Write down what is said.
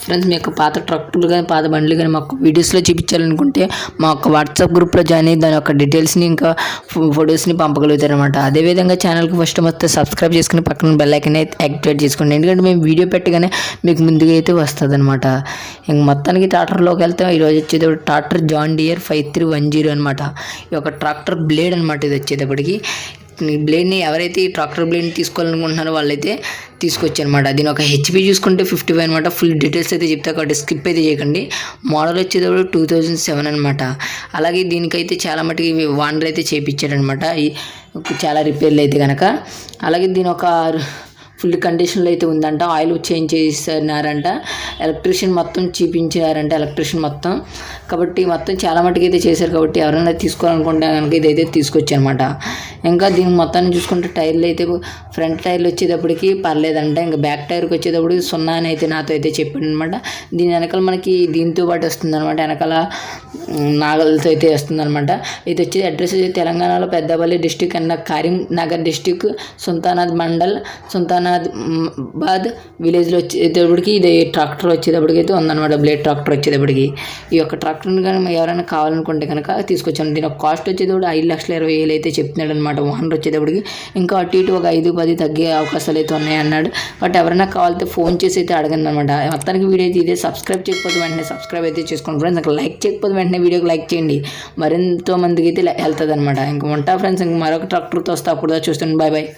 Friends మీ యొక్క పాత ట్రాక్టర్లు కానీ పాత బండ్లు కానీ మాకు వీడియోస్లో చూపించాలనుకుంటే మా యొక్క వాట్సాప్ గ్రూప్లో జాయిన్ అయ్యి దాని యొక్క డీటెయిల్స్ని ఇంకా ఫొటోస్ని పంపగలుగుతారు అనమాట. అదేవిధంగా ఛానల్కి ఫస్ట్ వస్తే సబ్స్క్రైబ్ చేసుకుని పక్కన బెల్ ఐకాన్ అయితే యాక్టివేట్ చేసుకోండి. ఎందుకంటే మేము వీడియో పెట్టగానే మీకు ముందుగా అయితే వస్తుంది అనమాట. ఇంక మొత్తానికి ట్రాక్టర్లోకి వెళ్తే ఈరోజు వచ్చేటప్పుడు ట్రాక్టర్ జాన్ డియర్ 5310 అనమాట. ఈ యొక్క ట్రాక్టర్ బ్లేడ్ అనమాట. ఇది వచ్చేటప్పటికి బ్లేడ్ని ఎవరైతే ఈ ట్రాక్టర్ బ్లేడ్ని తీసుకోవాలనుకుంటున్నారో వాళ్ళైతే తీసుకొచ్చి అనమాట. దీని ఒక హెచ్పి చూసుకుంటే 55 అనమాట. ఫుల్ డీటెయిల్స్ అయితే చెప్తా కాబట్టి స్కిప్ అయితే చేయకండి. మోడల్ వచ్చేటప్పుడు 2007 అనమాట. అలాగే దీనికైతే చాలా మటుకి వాండర్ అయితే చేయించాడనమాట. చాలా రిపేర్లు అయితే కనుక. అలాగే దీని ఒక ఫుల్ కండిషన్లో అయితే ఉందంట. ఆయిల్ చేంజ్ చేస్తున్నారంట. ఎలక్ట్రీషియన్ మొత్తం చూపించారంట. ఎలక్ట్రీషియన్ మొత్తం కాబట్టి మొత్తం చాలా మటుకు అయితే చేశారు. కాబట్టి ఎవరైనా తీసుకోవాలనుకుంటే కనుక ఇదైతే తీసుకొచ్చారనమాట. ఇంకా దీనికి మొత్తాన్ని చూసుకుంటే టైర్లు అయితే ఫ్రంట్ టైర్లు వచ్చేటప్పటికి పర్లేదంట. ఇంకా బ్యాక్ టైర్కి వచ్చేటప్పుడు 0 అని అయితే నాతో అయితే చెప్పాడు అనమాట. దీని వెనకాల మనకి దీంతో పాటు వస్తుంది అనమాట. వెనకాల నాగలతో అయితే వస్తుంది అనమాట. ఇది వచ్చేది అడ్రస్ వచ్చి తెలంగాణలో Peddapalli district and Karimnagar district Sultanabad mandal Sultanabad విలేజ్లో వచ్చేటప్పటికి ఇది ట్రాక్టర్ వచ్చేటప్పటికి అయితే ఉందన్నమాట. బ్లేడ్ ట్రాక్టర్ వచ్చేటప్పటికి ఈ యొక్క ట్రాక్టర్ని కానీ ఎవరైనా కావాలనుకుంటే కనుక తీసుకొచ్చాను. దీని ఒక కాస్ట్ వచ్చేటప్పుడు 5,20,000 అయితే చెప్తున్నాడు అనమాట. ఓనర్ వచ్చేటప్పటికి ఇంకా అటు ఇటు ఒక 5-10 తగ్గే అవకాశాలు అయితే ఉన్నాయి అన్నాడు. బట్ ఎవరైనా కావాలంటే ఫోన్ చేసి అయితే అడగండి అనమాట. మొత్తానికి వీడియో అయితే ఇదే. సబ్స్క్రైబ్ చేయకపోతే వెంటనే సబ్స్క్రైబ్ అయితే చేసుకోండి ఫ్రెండ్స్. నాకు లైక్ చేయకపోతే వెంటనే వీడియోకి లైక్ చేయండి. మరింతో మందికి అయితే వెళ్తుంది అనమాట. ఇంకా ఉంటా ఫ్రెండ్స్. ఇంక మరొక ట్రాక్టర్తో వస్తే అప్పుడు చూస్తాను. Bye bye.